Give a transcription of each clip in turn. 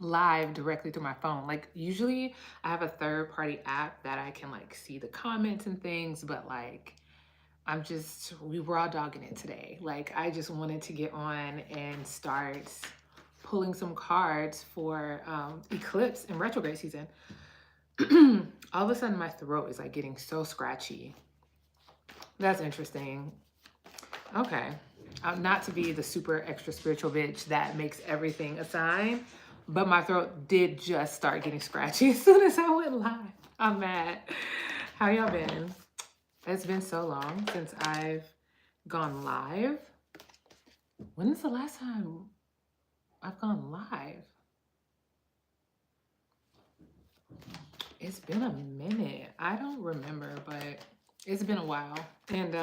live directly through my phone. Like usually I have a third party app that I can like see the comments and things, but like we raw dogging it today. Like I just wanted to get on and start pulling some cards for eclipse and retrograde season. All of a sudden my throat is like getting so scratchy. That's interesting. Okay. Not to be the super extra spiritual bitch that makes everything a sign, but my throat did just start getting scratchy as soon as I went live. I'm mad. How y'all been? It's been so long since I've gone live. When is the last time I've gone live? It's been a minute. I don't remember, but it's been a while. And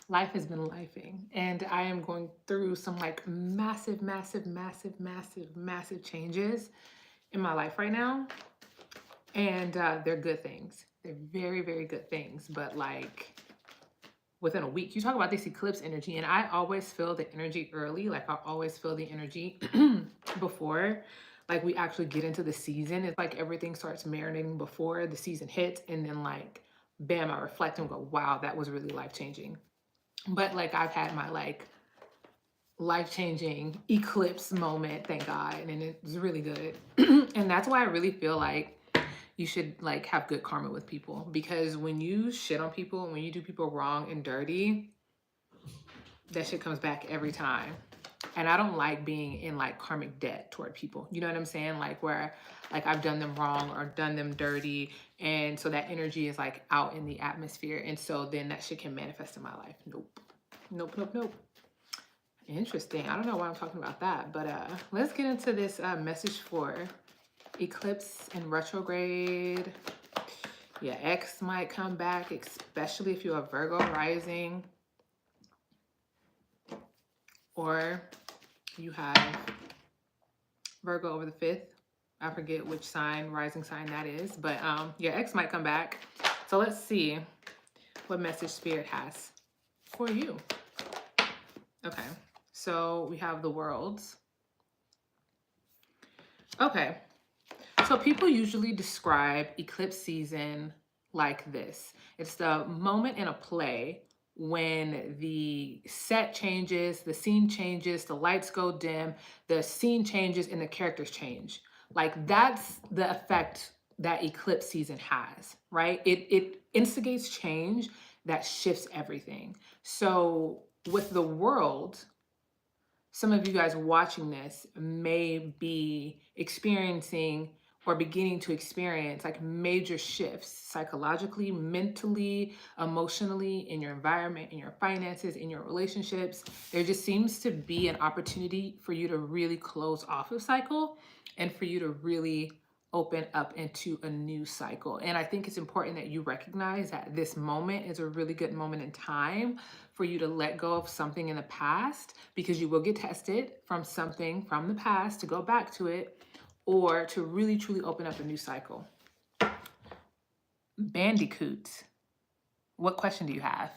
life has been lifing. And I am going through some like massive changes in my life right now. And they're good things. They're very good things. But like within a week, you talk about this eclipse energy, and I always feel the energy early. Like I always feel the energy before like we actually get into the season. It's like everything starts marinating before the season hits, and then like bam, I reflect and go, wow, that was really life-changing. But like I've had my like life-changing eclipse moment, thank God, and it's really good. And that's why I really feel like you should like have good karma with people, because when you shit on people, when you do people wrong and dirty, that shit comes back every time. And I don't like being in like karmic debt toward people. You know what I'm saying? Like where like I've done them wrong or done them dirty. And so that energy is like out in the atmosphere. And so then that shit can manifest in my life. Nope. Interesting. I don't know why I'm talking about that, but let's get into this message for eclipse and retrograde. Yeah, X might come back, especially if you're a Virgo rising, or you have Virgo over the 5th. I forget which sign, rising sign that is, but yeah, X might come back. So let's see what message Spirit has for you. Okay, so we have the worlds. Okay, so people usually describe eclipse season like this. It's the moment in a play when the set changes, the scene changes, the lights go dim, the scene changes, and the characters change. Like that's the effect that eclipse season has, right? It instigates change that shifts everything. So with the world, some of you guys watching this may be experiencing or beginning to experience like major shifts psychologically, mentally, emotionally, in your environment, in your finances, in your relationships. There just seems to be an opportunity for you to really close off a cycle and for you to really open up into a new cycle. And I think it's important that you recognize that this moment is a really good moment in time for you to let go of something in the past, because you will get tested from something from the past to go back to it, or to really truly open up a new cycle. Bandicoot, what question do you have?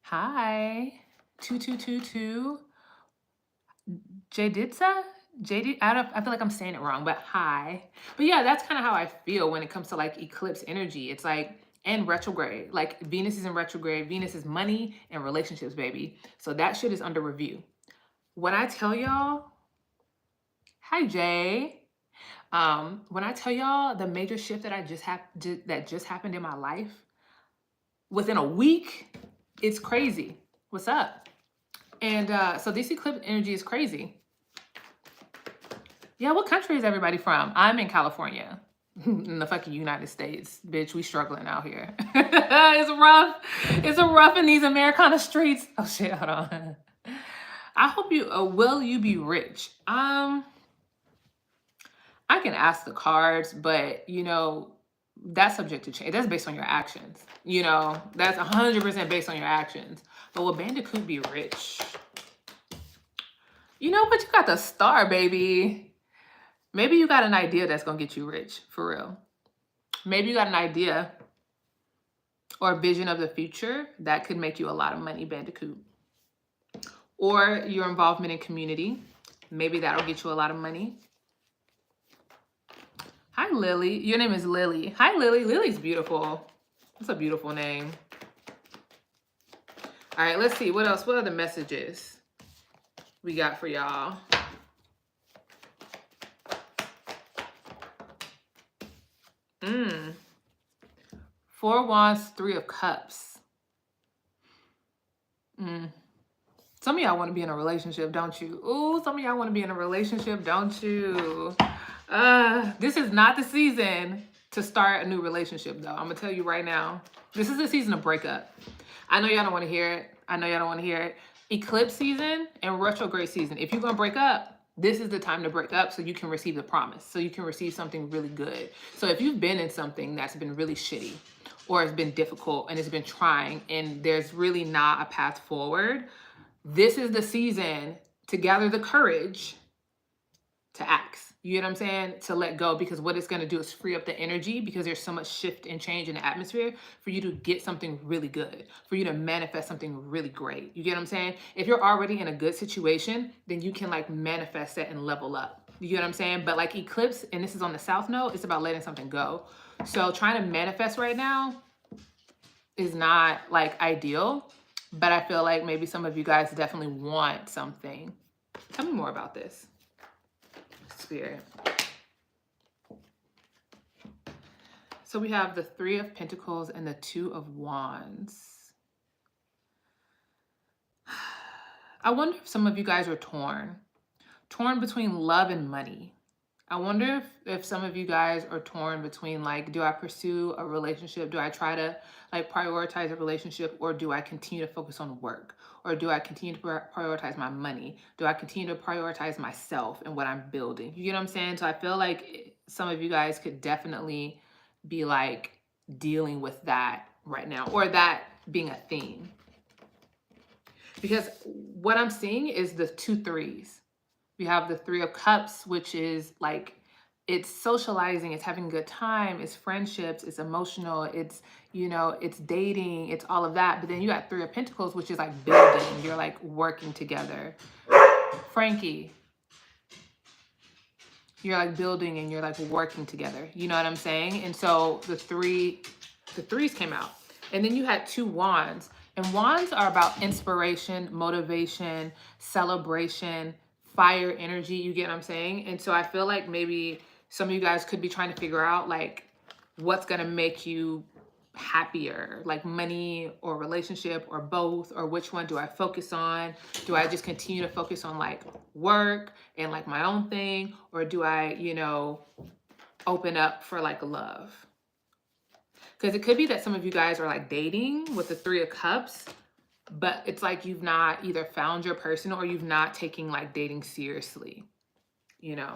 Hi, 2222. Jaditsa? I feel like I'm saying it wrong, but hi. But yeah, that's kind of how I feel when it comes to like eclipse energy. It's like, and retrograde. Like Venus is in retrograde. Venus is money and relationships, baby. So that shit is under review. When I tell y'all, hi Jay. When I tell y'all the major shift that that just happened in my life within a week, it's crazy. What's up? And so this eclipse energy is crazy. Yeah, what country is everybody from? I'm in California. In the fucking United States. Bitch, we struggling out here. It's rough. It's rough in these Americana streets. Oh shit, hold on. I hope you, will you be rich? I can ask the cards, but you know, that's subject to change. That's based on your actions. You know, that's 100% based on your actions. But will Bandicoot be rich? You know, but you got the star, baby. Maybe you got an idea that's gonna get you rich, for real. Maybe you got an idea or a vision of the future that could make you a lot of money, Bandicoot. or your involvement in community. Maybe that'll get you a lot of money. Hi, Lily. Your name is Lily. Hi, Lily. Lily's beautiful. That's a beautiful name. All right, let's see. What else? What other messages we got for y'all? Four Wands, Three of Cups. Some of y'all want to be in a relationship, don't you? Ooh, some of y'all want to be in a relationship, don't you? This is not the season to start a new relationship, though. I'm going to tell you right now. This is the season of breakup. I know y'all don't want to hear it. I know y'all don't want to hear it. Eclipse season and retrograde season. If you're going to break up, this is the time to break up so you can receive the promise. So you can receive something really good. So if you've been in something that's been really shitty or it's been difficult and it's been trying and there's really not a path forward, this is the season to gather the courage to act. You get what I'm saying? To let go, because what it's going to do is free up the energy, because there's so much shift and change in the atmosphere for you to get something really good, for you to manifest something really great. You get what I'm saying? If you're already in a good situation, then you can like manifest it and level up. You get what I'm saying? But like eclipse, and this is on the south node, it's about letting something go. So trying to manifest right now is not like ideal, but I feel like maybe some of you guys definitely want something. Tell me more about this, Spirit. So we have the Three of Pentacles and the Two of Wands. I wonder if some of you guys are torn between love and money. I wonder if some of you guys are torn between like, do I pursue a relationship? Do I try to like prioritize a relationship, or do I continue to focus on work? Or do I continue to prioritize my money? Do I continue to prioritize myself and what I'm building? You get what I'm saying? So I feel like some of you guys could definitely be like dealing with that right now, or that being a theme. Because what I'm seeing is the two threes. We have the Three of Cups, which is like, it's socializing, it's having a good time, it's friendships, it's emotional, it's, you know, it's dating, it's all of that. But then you got Three of Pentacles, which is like building, you're like working together. Frankie, you're like building and you're like working together. You know what I'm saying? And so the threes came out. And then you had Two Wands. And wands are about inspiration, motivation, celebration, fire energy. You get what I'm saying? And so I feel like maybe some of you guys could be trying to figure out like what's going to make you happier, like money or relationship or both, or which one do I focus on? Do I just continue to focus on like work and like my own thing, or do I, you know, open up for like love? Because it could be that some of you guys are like dating with the Three of Cups, but it's like you've not either found your person or you've not taken like dating seriously, you know.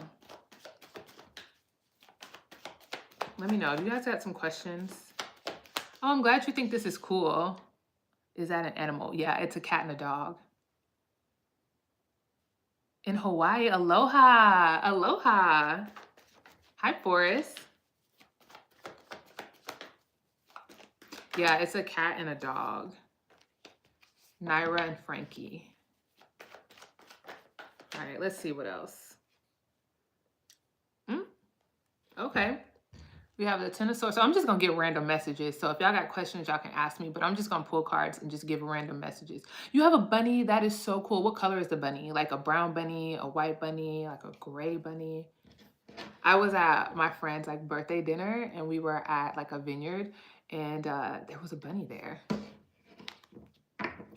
Let me know. Do you guys got some questions? Oh, I'm glad you think this is cool. Is that an animal? Yeah, it's a cat and a dog. In Hawaii, aloha, aloha. Hi, Forrest. Yeah, it's a cat and a dog. Naira and Frankie. All right, let's see what else. Okay. We have the Ten of Swords. So I'm just going to get random messages. So if y'all got questions, y'all can ask me. But I'm just going to pull cards and just give random messages. You have a bunny. That is so cool. What color is the bunny? Like a brown bunny, a white bunny, like a gray bunny? I was at my friend's like birthday dinner, and we were at like a vineyard, and there was a bunny there.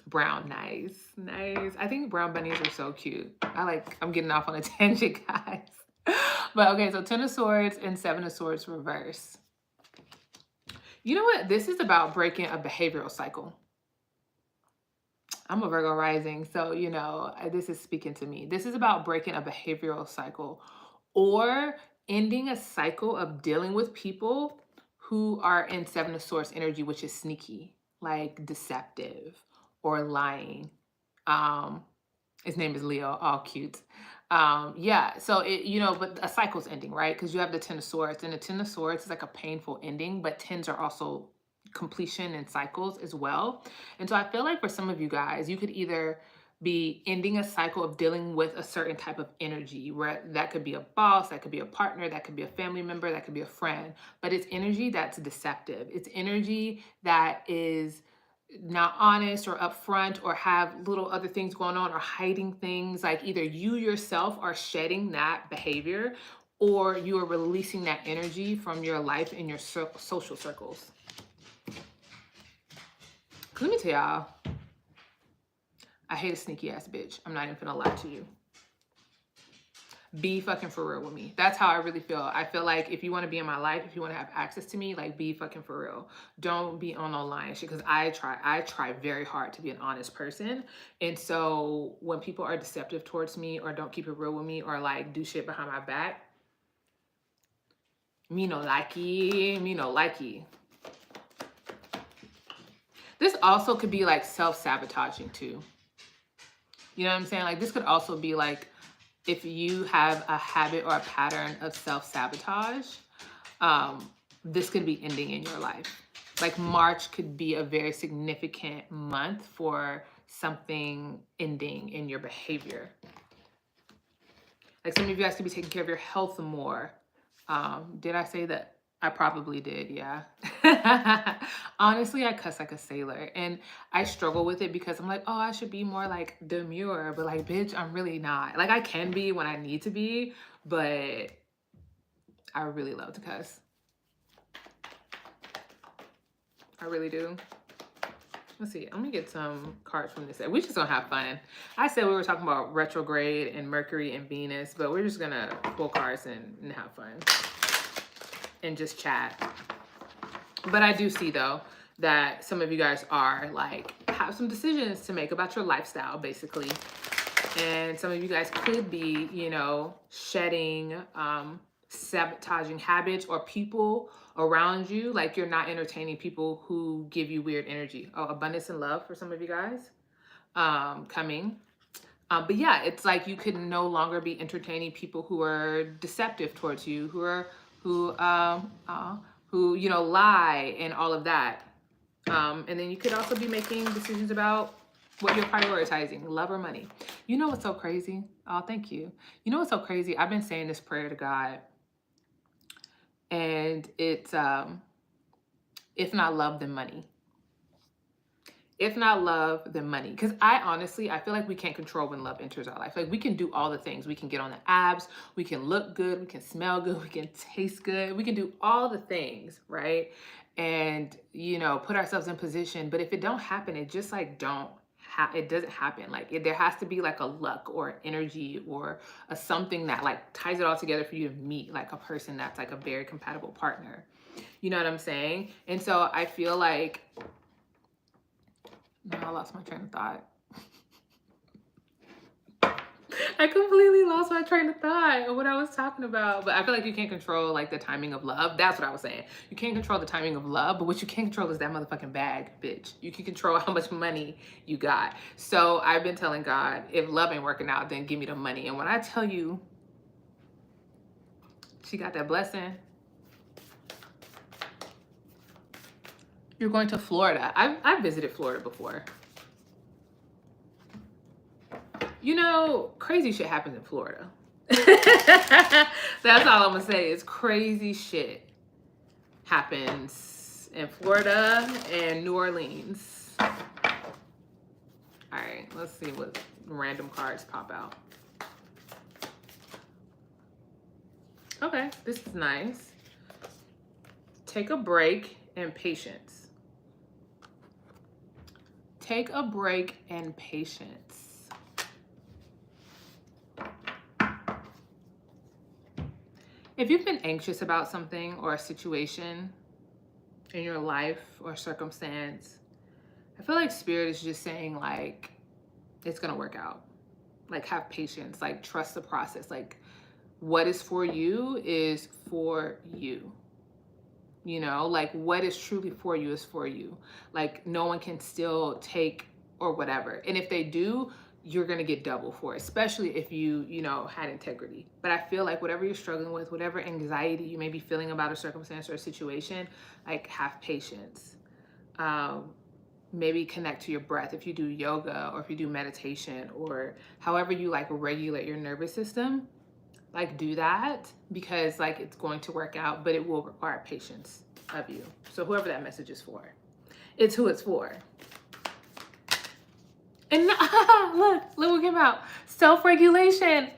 Brown, nice, nice. I think brown bunnies are so cute. I'm getting off on a tangent, guys. But okay, so Ten of Swords and Seven of Swords reverse. You know what? This is about breaking a behavioral cycle. I'm a Virgo rising, so, you know, this is speaking to me. This is about breaking a behavioral cycle or ending a cycle of dealing with people who are in Seven of Swords energy, which is sneaky, like deceptive or lying. His name is Leo, all cute. Yeah, so it, you know, but a cycle's ending, right? Because you have the Ten of Swords, and the Ten of Swords is like a painful ending, but tens are also completion and cycles as well. And so I feel like for some of you guys, you could either be ending a cycle of dealing with a certain type of energy, where that could be a boss, that could be a partner, that could be a family member, that could be a friend, but it's energy that's deceptive. It's energy that is not honest or upfront, or have little other things going on, or hiding things. Like either you yourself are shedding that behavior, or you are releasing that energy from your life and your social circles. 'Cause let me tell y'all, I hate a sneaky ass bitch. I'm not even gonna lie to you. Be fucking for real with me. That's how I really feel. I feel like if you want to be in my life, if you want to have access to me, like, be fucking for real. Don't be on no lying shit. Because I try very hard to be an honest person. And so when people are deceptive towards me, or don't keep it real with me, or like do shit behind my back, me no likey, me no likey. This also could be like self-sabotaging too. You know what I'm saying? Like, this could also be like, if you have a habit or a pattern of self-sabotage, this could be ending in your life. Like, March could be a very significant month for something ending in your behavior. Like, some of you guys could be taking care of your health more. Did I say that? I probably did, yeah. Honestly, I cuss like a sailor, and I struggle with it because I'm like, oh, I should be more like demure, but like, bitch, I'm really not. Like, I can be when I need to be, but I really love to cuss. I really do. Let's see. Let me get some cards from this. We just gonna have fun. I said we were talking about retrograde and Mercury and Venus, but we're just gonna pull cards and have fun and just chat. But I do see, though, that some of you guys are like, have some decisions to make about your lifestyle, basically. And some of you guys could be, you know, shedding sabotaging habits or people around you. Like, you're not entertaining people who give you weird energy. Oh, abundance and love for some of you guys coming. But yeah, it's like you could no longer be entertaining people who are deceptive towards you, who you know, lie and all of that. And then you could also be making decisions about what you're prioritizing, love or money. You know what's so crazy? Oh, thank you. You know what's so crazy? I've been saying this prayer to God, and it's if not love, then money. If not love, then money. Because I feel like we can't control when love enters our life. Like, we can do all the things. We can get on the abs. We can look good. We can smell good. We can taste good. We can do all the things, right? And, you know, put ourselves in position. But if it don't happen, it just like it doesn't happen. Like, there has to be like a luck or energy or a something that like ties it all together for you to meet like a person that's like a very compatible partner. You know what I'm saying? And so I feel like, no, I lost my train of thought. I completely lost my train of thought of what I was talking about. But I feel like you can't control like the timing of love. That's what I was saying. You can't control the timing of love, but what you can control is that motherfucking bag, bitch. You can control how much money you got. So I've been telling God, if love ain't working out, then give me the money. And when I tell you, she got that blessing. You're going to Florida. I've visited Florida before. You know, crazy shit happens in Florida. That's all I'm gonna say is crazy shit happens in Florida and New Orleans. All right, let's see what random cards pop out. Okay, this is nice. Take a break and patience. Take a break and patience. If you've been anxious about something or a situation in your life or circumstance, I feel like Spirit is just saying, like, it's gonna work out. Like, have patience, like, trust the process. Like, what is for you is for you. You know, like, what is truly for you is for you. Like, no one can still take or whatever. And if they do, you're going to get double for it, especially if you know, had integrity. But I feel like whatever you're struggling with, whatever anxiety you may be feeling about a circumstance or a situation, like, have patience. maybe connect to your breath. If you do yoga or if you do meditation or however you like regulate your nervous system, like do that, because like it's going to work out, but it will require patience of you. So whoever that message is for, it's who it's for. And look what came out. Self-regulation.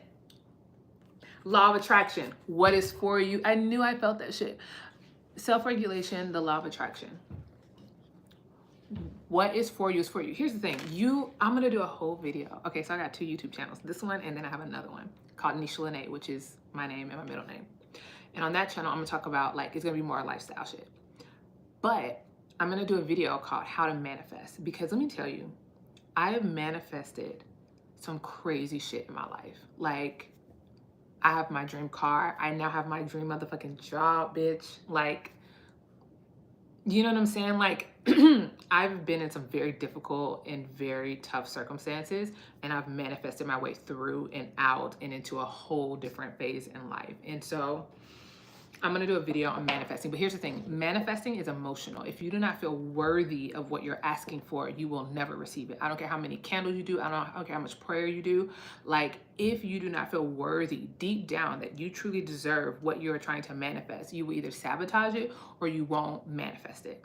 Law of attraction. What is for you? I knew I felt that shit. Self-regulation, the law of attraction. What is for you is for you. Here's the thing. I'm going to do a whole video. Okay, so I got 2 YouTube channels. This one, and then I have another one called Nisha Lene, which is my name and my middle name. And on that channel, I'm going to talk about, like, it's going to be more lifestyle shit. But I'm going to do a video called How to Manifest. Because let me tell you, I have manifested some crazy shit in my life. Like, I have my dream car. I now have my dream motherfucking job, bitch. Like, you know what I'm saying? Like, I've been in some very difficult and very tough circumstances, and I've manifested my way through and out and into a whole different phase in life. And so I'm going to do a video on manifesting. But here's the thing. Manifesting is emotional. If you do not feel worthy of what you're asking for, you will never receive it. I don't care how many candles you do. I don't care how much prayer you do. Like, if you do not feel worthy deep down that you truly deserve what you're trying to manifest, you will either sabotage it or you won't manifest it.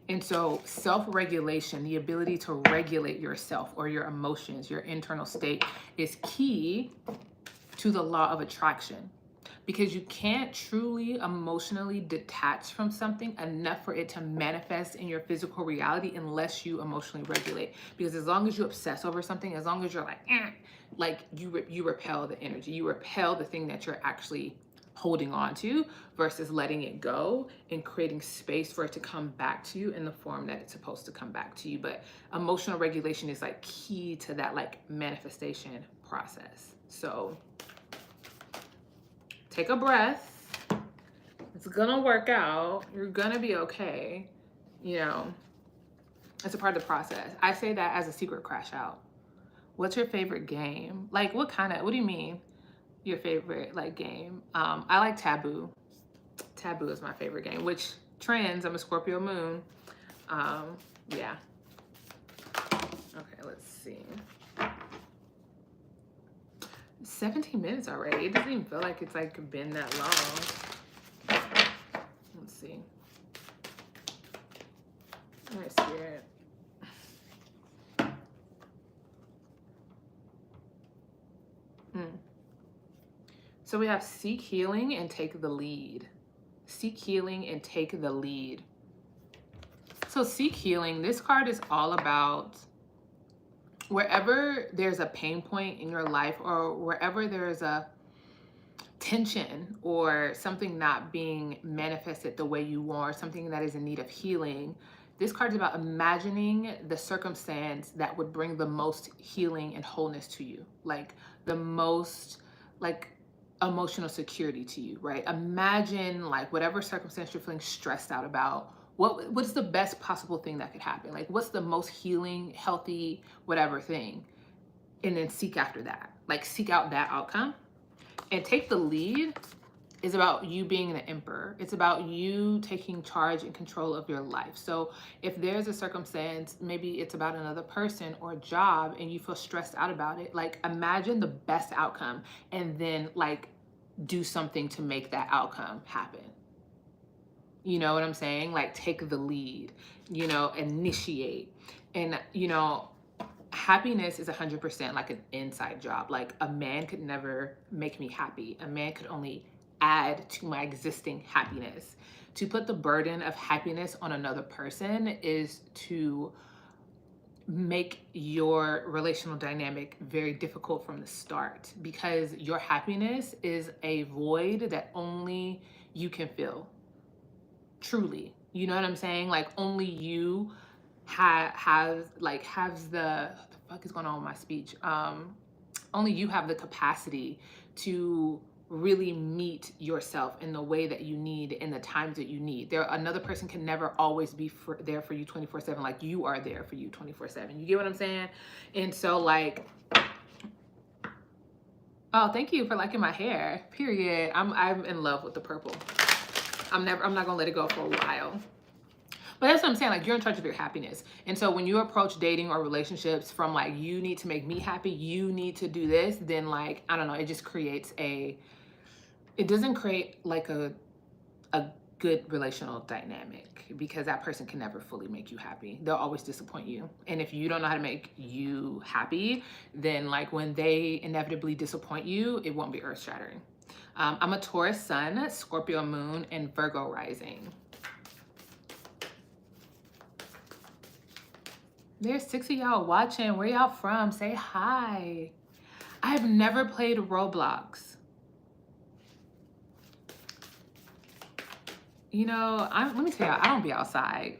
And so self-regulation, the ability to regulate yourself or your emotions, your internal state, is key to the law of attraction. Because you can't truly emotionally detach from something enough for it to manifest in your physical reality unless you emotionally regulate. Because as long as you obsess over something, as long as you're like you repel the energy, you repel the thing that you're actually holding on to, versus letting it go and creating space for it to come back to you in the form that it's supposed to come back to you. But emotional regulation is like key to that like manifestation process. So take a breath. It's gonna work out. You're gonna be okay. You know, it's a part of the process. I say that as a secret crash out. What's your favorite game? Like, what do you mean your favorite like game? I like Taboo. Taboo is my favorite game, which trends, I'm a Scorpio moon. Yeah. Okay, let's see. 17 minutes already. It doesn't even feel like it's like been that long. Let's see. I'm scared. So we have seek healing and take the lead. Seek healing and take the lead. So seek healing, this card is all about wherever there's a pain point in your life, or wherever there's a tension or something not being manifested the way you want, something that is in need of healing. This card is about imagining the circumstance that would bring the most healing and wholeness to you, like the most like emotional security to you, right? Imagine like whatever circumstance you're feeling stressed out about, what's the best possible thing that could happen? Like, what's the most healing, healthy, whatever thing? And then seek after that. Like, seek out that outcome. And take the lead is about you being the emperor. It's about you taking charge and control of your life. So if there's a circumstance, maybe it's about another person or a job, and you feel stressed out about it, like imagine the best outcome and then like do something to make that outcome happen. You know what I'm saying? Like, take the lead, you know, initiate. And, you know, happiness is 100% like an inside job. Like, a man could never make me happy. A man could only add to my existing happiness. To put the burden of happiness on another person is to make your relational dynamic very difficult from the start, because your happiness is a void that only you can fill. Truly, you know what I'm saying? Like, only you has the what the fuck is going on with my speech? Only you have the capacity to really meet yourself in the way that you need, in the times that you need. Another person can never always be there for you 24/7 like you are there for you 24/7. You get what I'm saying? And so like, oh, thank you for liking my hair. Period. I'm in love with the purple. I'm not gonna let it go for a while. But that's what I'm saying. Like, you're in charge of your happiness. And so when you approach dating or relationships from like, you need to make me happy, you need to do this, then like, I don't know, it just creates it doesn't create like a good relational dynamic, because that person can never fully make you happy. They'll always disappoint you. And if you don't know how to make you happy, then like when they inevitably disappoint you, it won't be earth shattering. I'm a Taurus sun, Scorpio moon, and Virgo rising. There's 6 of y'all watching. Where y'all from? Say hi. I've never played Roblox. You know, let me tell you, I don't be outside.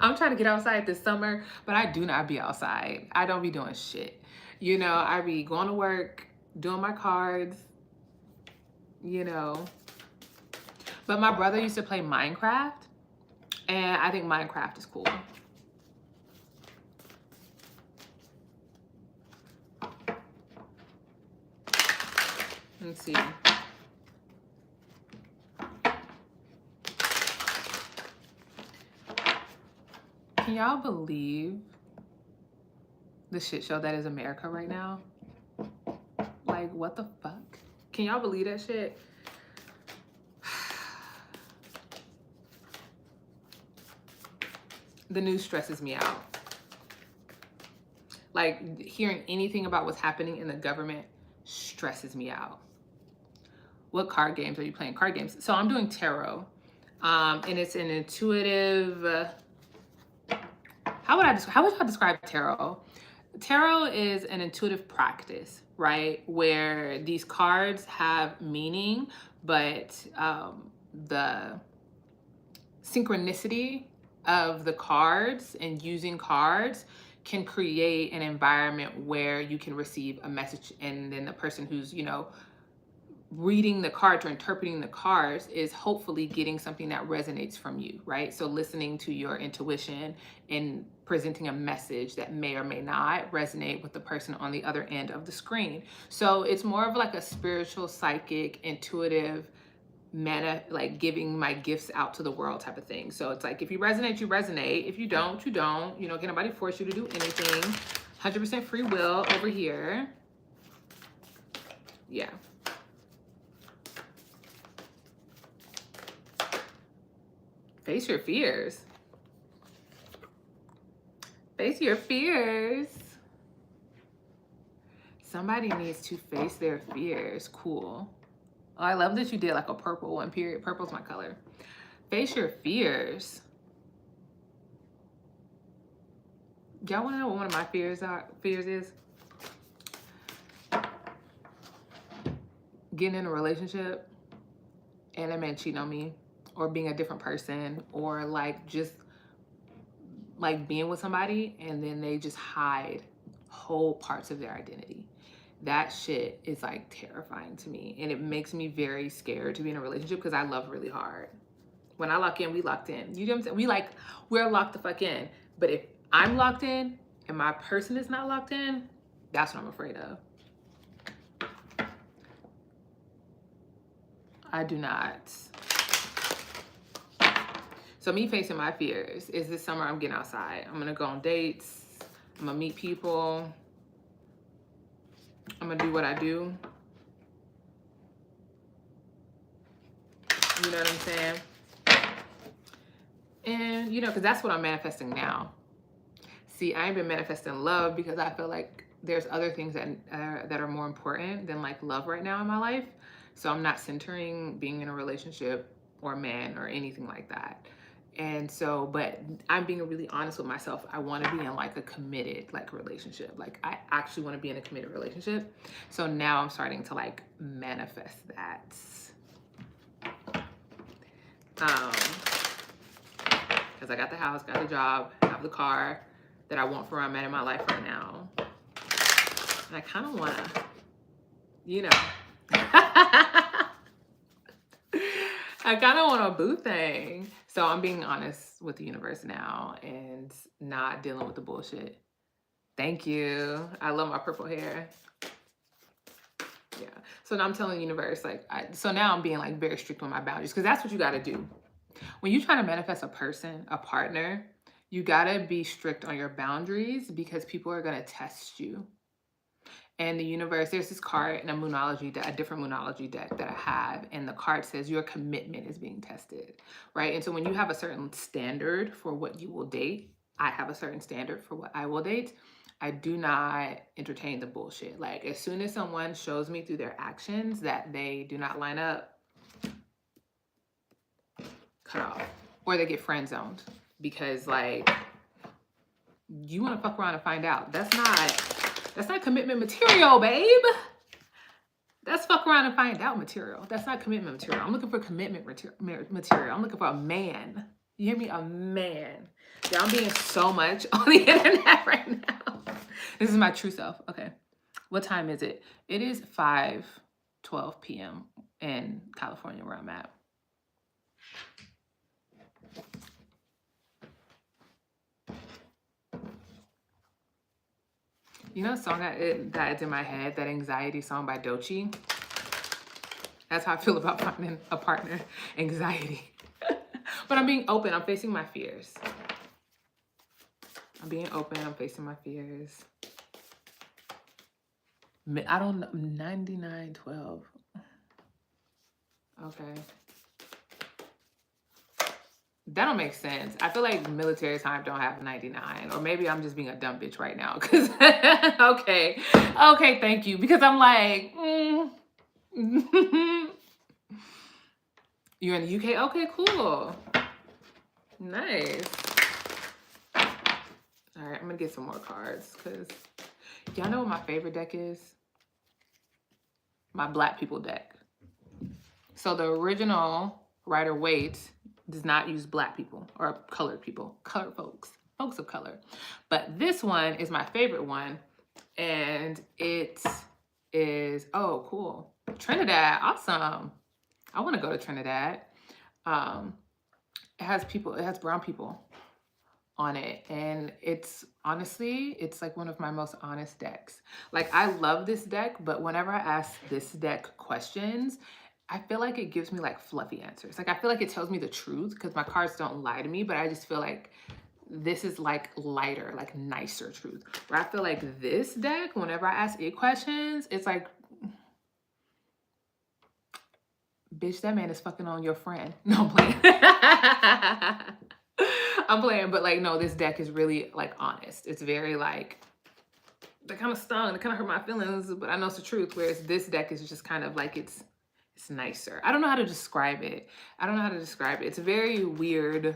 I'm trying to get outside this summer, but I do not be outside. I don't be doing shit. You know, I be going to work, doing my cards, you know. But my brother used to play Minecraft, and I think Minecraft is cool. Let's see. Can y'all believe the shit show that is America right now? Like, what the fuck? Can y'all believe that shit? The news stresses me out. Like, hearing anything about what's happening in the government stresses me out. What card games are you playing? Card games. So I'm doing tarot. And it's an intuitive... How would I describe tarot? Tarot is an intuitive practice, right? Where these cards have meaning, but the synchronicity of the cards and using cards can create an environment where you can receive a message, and then the person who's, you know, reading the cards or interpreting the cards is hopefully getting something that resonates from you, right? So listening to your intuition and presenting a message that may or may not resonate with the person on the other end of the screen. So it's more of like a spiritual, psychic, intuitive like giving my gifts out to the world type of thing. So it's like, if you resonate, you resonate. If you don't, you don't. You know, can nobody force you to do anything. 100% free will over here. Yeah. Face your fears. Face your fears. Somebody needs to face their fears. Cool. Oh, I love that you did like a purple one, period. Purple's my color. Face your fears. Y'all want to know what one of my fears is? Getting in a relationship and a man cheating on me, or being a different person, or like just like being with somebody and then they just hide whole parts of their identity. That shit is like terrifying to me, and it makes me very scared to be in a relationship, because I love really hard. When I lock in, we locked in. You know what I'm saying? We're locked the fuck in. But if I'm locked in and my person is not locked in, that's what I'm afraid of. I do not. So me facing my fears is this summer I'm getting outside. I'm gonna go on dates. I'm gonna meet people. I'm gonna do what I do. You know what I'm saying? And, you know, because that's what I'm manifesting now. See, I ain't been manifesting love because I feel like there's other things that are more important than like love right now in my life. So I'm not centering being in a relationship or a man or anything like that. And so, but I'm being really honest with myself. I want to be in like a committed like relationship. Like I actually want to be in a committed relationship. So now I'm starting to like manifest that. Because I got the house, got the job, have the car that I want for where I'm at in my life right now. And I kind of want to, you know, I kind of want a boo thing. So I'm being honest with the universe now and not dealing with the bullshit. Thank you. I love my purple hair. Yeah. So now I'm telling the universe, like, so now I'm being like very strict on my boundaries, because that's what you got to do. When you try to manifest a person, a partner, you gotta be strict on your boundaries because people are gonna test you. And the universe, there's this card in a moonology deck, a different moonology deck that I have, and the card says your commitment is being tested, right? And so when you have a certain standard for what you will date, I have a certain standard for what I will date. I do not entertain the bullshit. Like as soon as someone shows me through their actions that they do not line up, cut off, or they get friend zoned because like you want to fuck around and find out. That's not commitment material, babe. That's fuck around and find out material. That's not commitment material. I'm looking for commitment material. I'm looking for a man. You hear me? A man. Yeah, I'm being so much on the internet right now. This is my true self. Okay. What time is it? It is 5:12 p.m. in California where I'm at. You know the song that's in my head, that anxiety song by Doechii? That's how I feel about finding a partner. Anxiety. But I'm being open. I'm facing my fears. I'm being open. I'm facing my fears. I don't know. 9912. Okay. That don't make sense. I feel like military time don't have 99. Or maybe I'm just being a dumb bitch right now. Cause okay. Okay, thank you. Because I'm like, You're in the UK? Okay, cool. Nice. All right, I'm gonna get some more cards because y'all know what my favorite deck is? My Black people deck. So the original Rider Waite does not use Black people or colored people, colored folks of color. But this one is my favorite one, and it is, oh, cool. Trinidad, awesome. I want to go to Trinidad. It has brown people on it, and it's honestly, it's like one of my most honest decks. Like I love this deck, but whenever I ask this deck questions, I feel like it gives me like fluffy answers. Like I feel like it tells me the truth because my cards don't lie to me, but I just feel like this is like lighter, like nicer truth. Where I feel like this deck, whenever I ask it questions, it's like, bitch, that man is fucking on your friend. No, I'm playing. I'm playing, but like, no, this deck is really like honest. It's very like, that kind of stung, that kind of hurt my feelings, but I know it's the truth. Whereas this deck is just kind of like, it's nicer. I don't know how to describe it. It's a very weird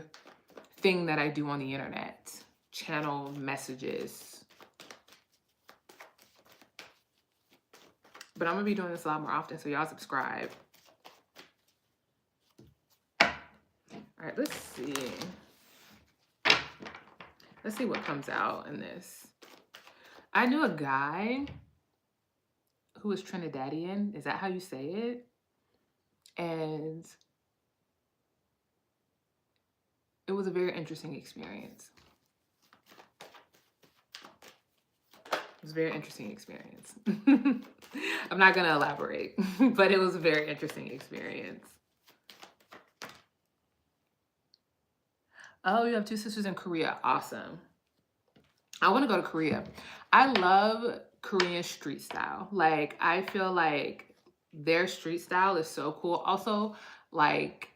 thing that I do on the internet. Channel messages. But I'm gonna be doing this a lot more often, so y'all subscribe. All right, let's see. Let's see what comes out in this. I knew a guy who was Trinidadian. Is that how you say it? And it was a very interesting experience. It was a very interesting experience. I'm not going to elaborate, but it was a very interesting experience. Oh, you have two sisters in Korea. Awesome. I want to go to Korea. I love Korean street style. Like, I feel like their street style is so cool. Also, like,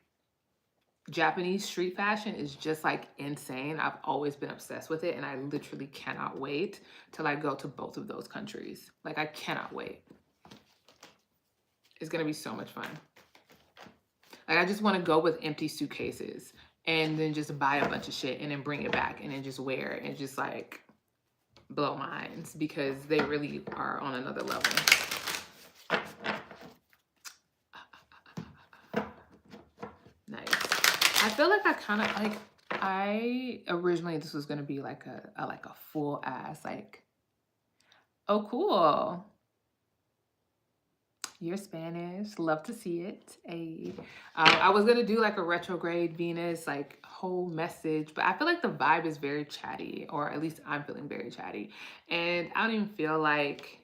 Japanese street fashion is just like insane. I've always been obsessed with it, and I literally cannot wait till I go to both of those countries. Like, I cannot wait. It's gonna be so much fun. Like, I just want to go with empty suitcases and then just buy a bunch of shit and then bring it back and then just wear it and just like blow minds because they really are on another level. Nice. I feel like I kind of like, I originally this was gonna be like a full ass like, oh cool, you're Spanish, love to see it. I was gonna do like a retrograde Venus like whole message, but I feel like the vibe is very chatty, or at least I'm feeling very chatty, and I don't even feel like,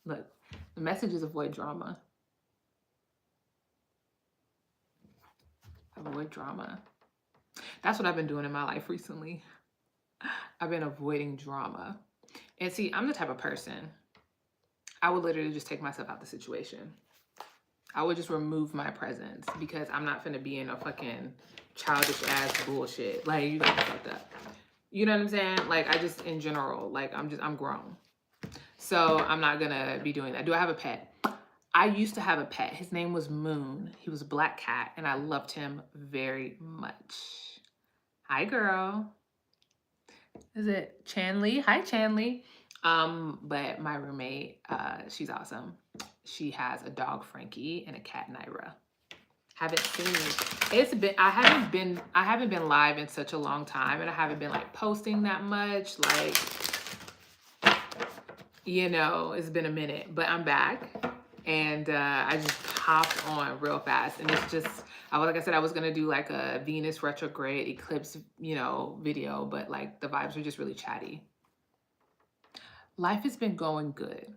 look, the message is avoid drama. Avoid drama. That's what I've been doing in my life recently. I've been avoiding drama. And see, I'm the type of person, I would literally just take myself out the situation. I would just remove my presence because I'm not finna be in a fucking childish ass bullshit. Like, you got me fucked up. You know what I'm saying? Like, I just, in general, like, I'm grown. So I'm not gonna be doing that. Do I have a pet? I used to have a pet. His name was Moon. He was a black cat, and I loved him very much. Hi, girl. Is it Chanley? Hi, Chanley. But my roommate, she's awesome. She has a dog, Frankie, and a cat, Naira. Haven't seen. It's been. I haven't been live in such a long time, and I haven't been like posting that much. Like, you know, it's been a minute, but I'm back, and I just popped on real fast, and it's just. Like I said, I was gonna do like a Venus retrograde eclipse, you know, video, but like the vibes are just really chatty. Life has been going good.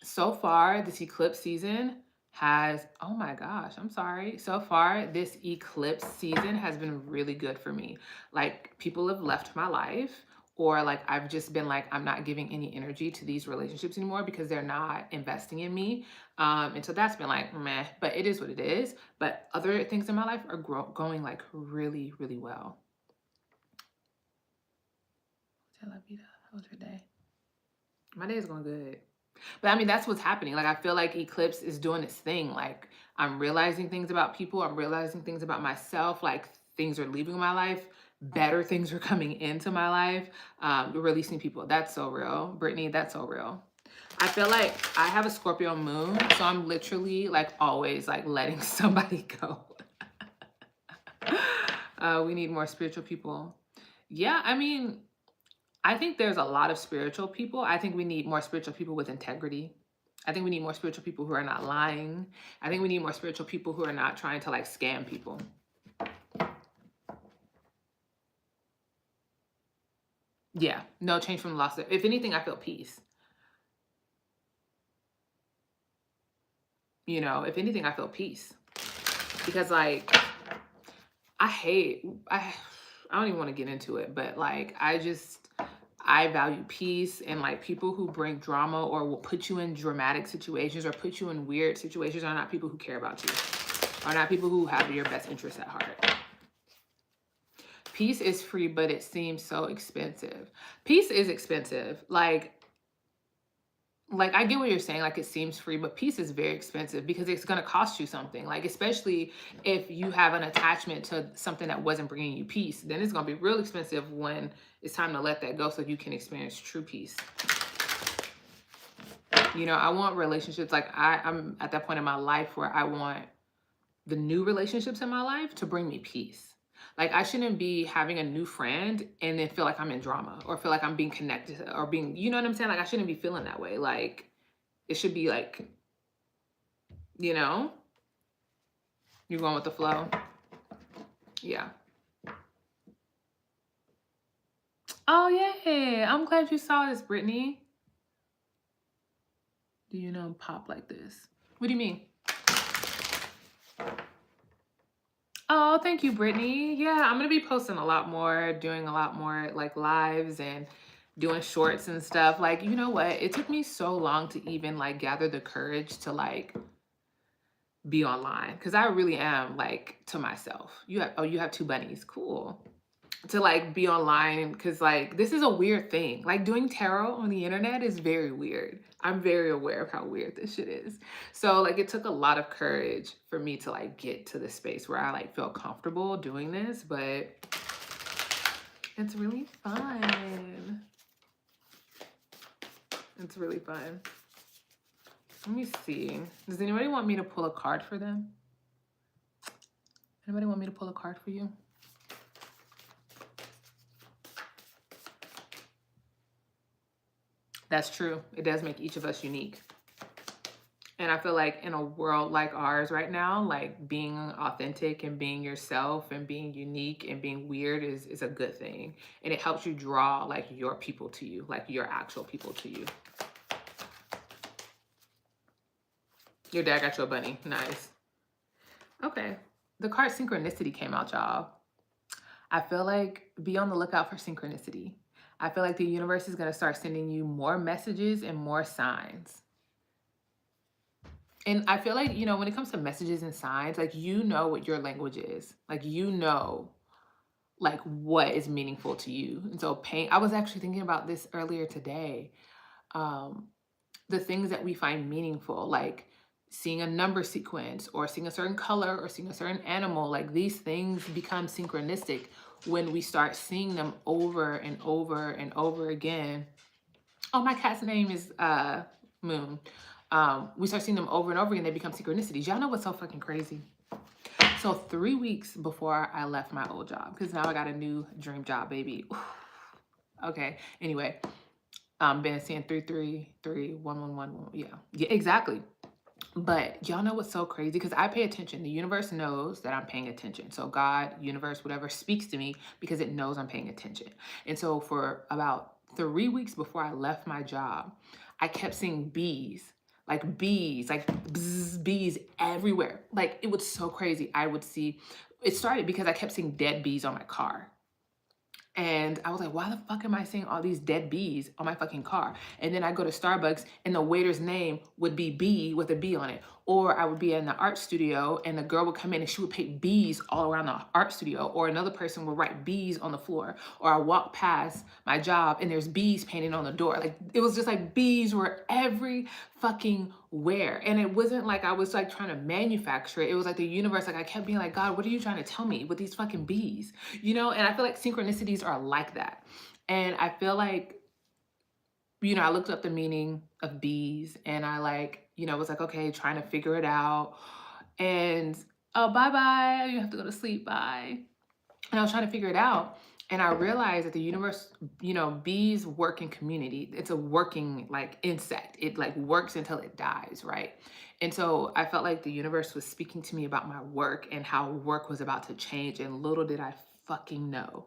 So far, this eclipse season has, oh my gosh, I'm sorry. So far, this eclipse season has been really good for me. Like, people have left my life, or like I've just been like, I'm not giving any energy to these relationships anymore because they're not investing in me. And so that's been like, meh, but it is what it is. But other things in my life are going like really, really well. How was your day? My day is going good. But I mean, that's what's happening. Like, I feel like eclipse is doing its thing. Like, I'm realizing things about people. I'm realizing things about myself. Like, things are leaving my life. Better things are coming into my life. Releasing people. That's so real. Brittany, that's so real. I feel like I have a Scorpio moon. So I'm literally like always like letting somebody go. We need more spiritual people. Yeah, I mean, I think there's a lot of spiritual people. I think we need more spiritual people with integrity. I think we need more spiritual people who are not lying. I think we need more spiritual people who are not trying to like scam people. Yeah, no change from the loss. If anything, I feel peace. You know, if anything, I feel peace. Because like, I don't even want to get into it, but like, I value peace, and like people who bring drama or will put you in dramatic situations or put you in weird situations are not people who care about you, are not people who have your best interests at heart. Peace is free, but it seems so expensive. Peace is expensive. Like I get what you're saying, like it seems free, but peace is very expensive because it's going to cost you something. Like, especially if you have an attachment to something that wasn't bringing you peace, then it's going to be real expensive when it's time to let that go so you can experience true peace. You know, I want relationships, like I'm at that point in my life where I want the new relationships in my life to bring me peace. Like, I shouldn't be having a new friend and then feel like I'm in drama or feel like I'm being connected or being, you know what I'm saying? Like, I shouldn't be feeling that way. Like, it should be like, you know, you're going with the flow. Yeah. Oh, yeah. I'm glad you saw this, Brittany. Do you know pop like this? What do you mean? Oh, thank you, Brittany. Yeah, I'm going to be posting a lot more, doing a lot more like lives and doing shorts and stuff. Like, you know what? It took me so long to even like gather the courage to like be online, because I really am like to myself. You have two bunnies. Cool. To like be online, because like this is a weird thing. Like, doing tarot on the internet is very weird. I'm very aware of how weird this shit is. So like, it took a lot of courage for me to like get to the space where I like feel comfortable doing this, but it's really fun. It's really fun. Let me see. Does anybody want me to pull a card for them? Anybody want me to pull a card for you? That's true. It does make each of us unique. And I feel like in a world like ours right now, like being authentic and being yourself and being unique and being weird is a good thing. And it helps you draw like your people to you, like your actual people to you. Your dad got you a bunny. Nice. Okay. The card synchronicity came out, y'all. I feel like be on the lookout for synchronicity. I feel like the universe is going to start sending you more messages and more signs. And I feel like, when it comes to messages and signs, like, what your language is. Like, like, what is meaningful to you. And so pain, I was actually thinking about this earlier today. Um, the things that we find meaningful, like seeing a number sequence or seeing a certain color or seeing a certain animal, like these things become synchronistic when we start seeing them over and over and over again. Oh, my cat's name is Moon. We start seeing them over and over again, they become synchronicities. Y'all know what's so fucking crazy? So 3 weeks before I left my old job, because now I got a new dream job, baby. Okay, anyway, been seeing 333 yeah, exactly. But y'all know what's so crazy? Because I pay attention. The universe knows that I'm paying attention. So God, universe, whatever, speaks to me because it knows I'm paying attention. And so for about 3 weeks before I left my job, I kept seeing bees, like bzz, bees everywhere. Like, it was so crazy. It started because I kept seeing dead bees on my car. And I was like, why the fuck am I seeing all these dead bees on my fucking car? And then I go to Starbucks and the waiter's name would be B with a B on it. Or I would be in the art studio and the girl would come in and she would paint bees all around the art studio. Or another person would write bees on the floor. Or I walk past my job and there's bees painted on the door. Like, it was just like bees were every fucking where. And it wasn't like I was like trying to manufacture it. It was like the universe, like I kept being like, God, what are you trying to tell me with these fucking bees? And I feel like synchronicities are like that. And I feel like, I looked up the meaning of bees and I was like, okay, trying to figure it out. And oh, bye, you have to go to sleep, bye. And I was trying to figure it out. And I realized that the universe, bees work in community. It's a working like insect. It like works until it dies, right? And so I felt like the universe was speaking to me about my work and how work was about to change. And little did I fucking know,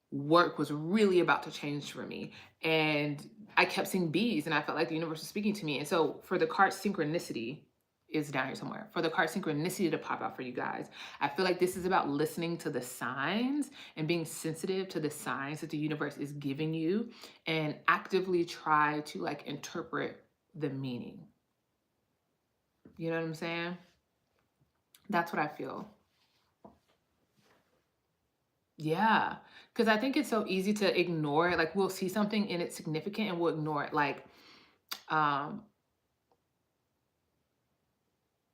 work was really about to change for me. And I kept seeing bees and I felt like the universe was speaking to me. And so for the card synchronicity is down here somewhere. For the card synchronicity to pop out for you guys, I feel like this is about listening to the signs and being sensitive to the signs that the universe is giving you and actively try to like interpret the meaning. You know what I'm saying? That's what I feel. Yeah, because I think it's so easy to ignore it. Like, we'll see something and it's significant and we'll ignore it. Like, um,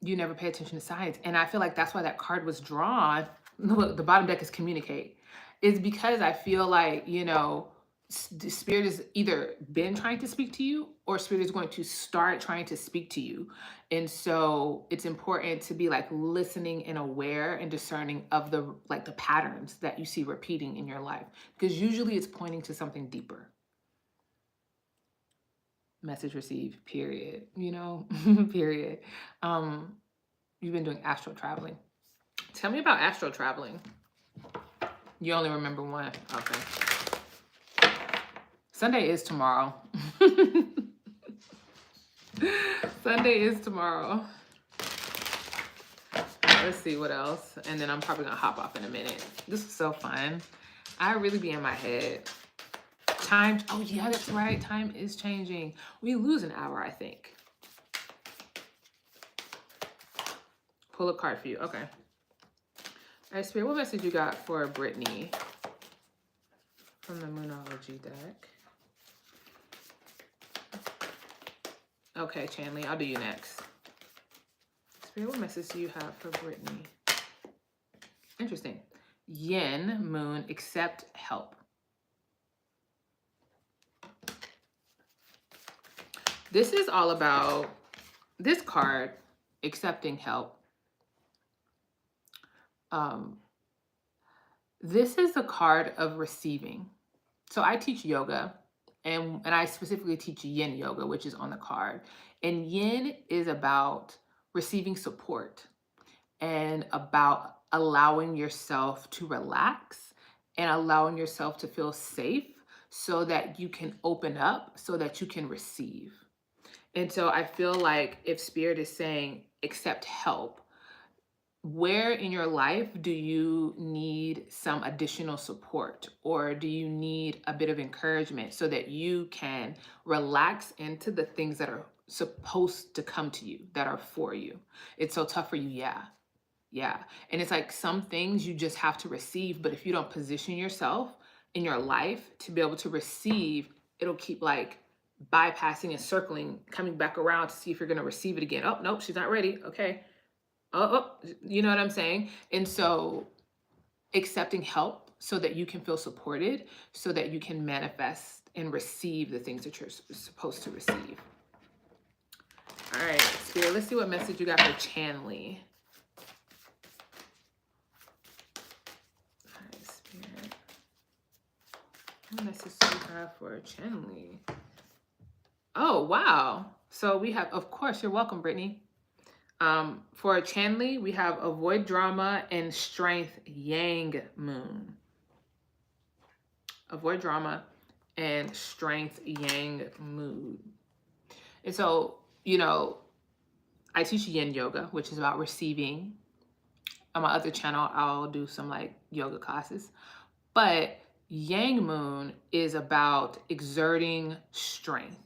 you never pay attention to signs. And I feel like that's why that card was drawn. Look, the bottom deck is communicate. Is because I feel like, the spirit has either been trying to speak to you or spirit is going to start trying to speak to you. And so it's important to be like listening and aware and discerning of the patterns that you see repeating in your life, because usually it's pointing to something deeper. Message received, period. Period. You've been doing astral traveling. Tell me about astral traveling. You only remember one. Okay. Sunday is tomorrow. Sunday is tomorrow. Let's see what else. And then I'm probably gonna hop off in a minute. This is so fun. I really be in my head. Time, oh yeah, that's right. Time is changing. We lose an hour, I think. Pull a card for you. Okay. All right, Spirit, what message you got for Brittany from the Moonology deck? Okay, Chanley, I'll do you next. Spirit, what message do you have for Brittany? Interesting. Yin, Moon, accept, help. This is all about this card, accepting help. This is a card of receiving. So I teach yoga. And I specifically teach yin yoga, which is on the card. And yin is about receiving support and about allowing yourself to relax and allowing yourself to feel safe so that you can open up, so that you can receive. And so I feel like if Spirit is saying accept help, where in your life do you need some additional support, or do you need a bit of encouragement so that you can relax into the things that are supposed to come to you, that are for you? It's so tough for you. Yeah. Yeah. And it's like some things you just have to receive, but if you don't position yourself in your life to be able to receive, it'll keep like bypassing and circling, coming back around to see if you're going to receive it again. Oh, nope, she's not ready. Okay. You know what I'm saying? And so accepting help so that you can feel supported, so that you can manifest and receive the things that you're supposed to receive. All right, Spirit, let's see what message you got for Chanley. All right, Spirit. What message do you have for Chanley? Oh, wow. So we have, of course, you're welcome, Brittany. For Chanley, we have avoid drama and strength yang moon. Avoid drama and strength yang moon. And so, you know, I teach yin yoga, which is about receiving. On my other channel, I'll do some like yoga classes. But yang moon is about exerting strength.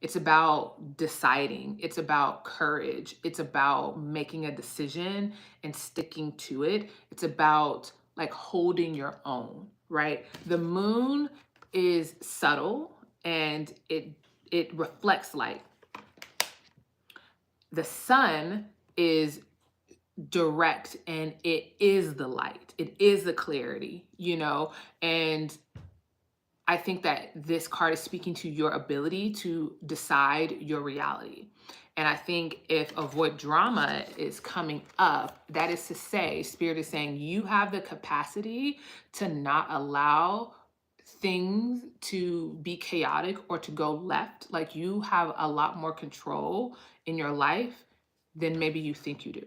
It's about deciding. It's about courage. It's about making a decision and sticking to it. It's about like holding your own, right? The moon is subtle and it reflects light. The sun is direct and it is the light. It is the clarity, you know? And I think that this card is speaking to your ability to decide your reality. And I think if avoid drama is coming up, that is to say, Spirit is saying you have the capacity to not allow things to be chaotic or to go left. Like you have a lot more control in your life than maybe you think you do.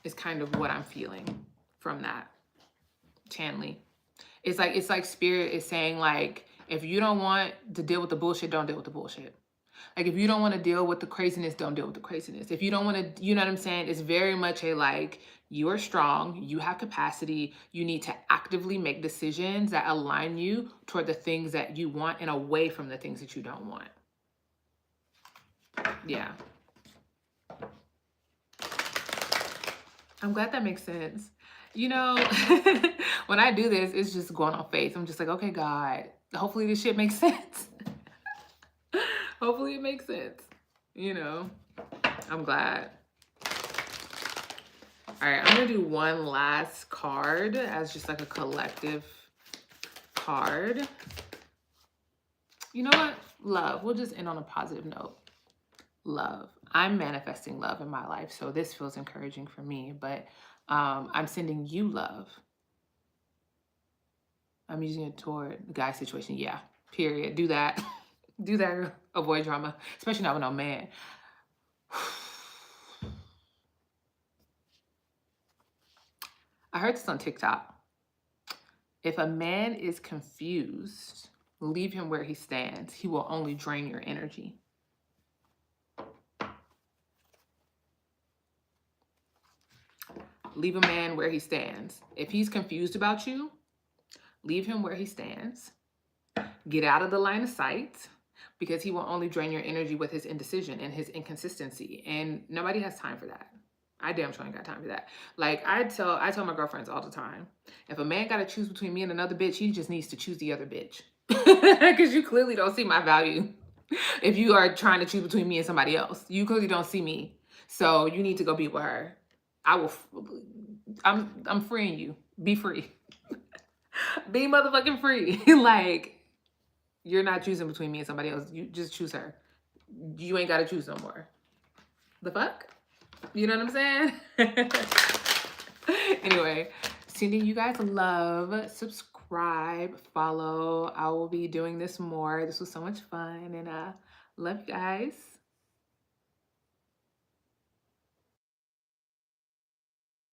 Is kind of what I'm feeling from that, Chanley. It's like Spirit is saying, like, if you don't want to deal with the bullshit, don't deal with the bullshit. Like, if you don't want to deal with the craziness, don't deal with the craziness. If you don't want to, you know what I'm saying? It's very much a like, you are strong, you have capacity, you need to actively make decisions that align you toward the things that you want and away from the things that you don't want. Yeah. I'm glad that makes sense. You know, when I do this, it's just going on faith. I'm just like, okay, God, hopefully this shit makes sense. Hopefully it makes sense. You know, I'm glad. All right, I'm going to do one last card as just like a collective card. You know what? Love. We'll just end on a positive note. Love. I'm manifesting love in my life, so this feels encouraging for me, but I'm sending you love. I'm using it toward the guy situation. Yeah, period. Do that. Do that. Avoid drama, especially not with no man. I heard this on TikTok. If a man is confused, leave him where he stands. He will only drain your energy. Leave a man where he stands. If he's confused about you, leave him where he stands. Get out of the line of sight, because he will only drain your energy with his indecision and his inconsistency. And nobody has time for that. I damn sure ain't got time for that. Like I tell my girlfriends all the time, if a man got to choose between me and another bitch, he just needs to choose the other bitch. Because you clearly don't see my value. If you are trying to choose between me and somebody else, you clearly don't see me. So you need to go be with her. I'm freeing you. Be free. Be motherfucking free. Like, you're not choosing between me and somebody else. You just choose her. You ain't got to choose no more. The fuck? You know what I'm saying? Anyway, sending you guys love. Subscribe, follow. I will be doing this more. This was so much fun, and love you guys.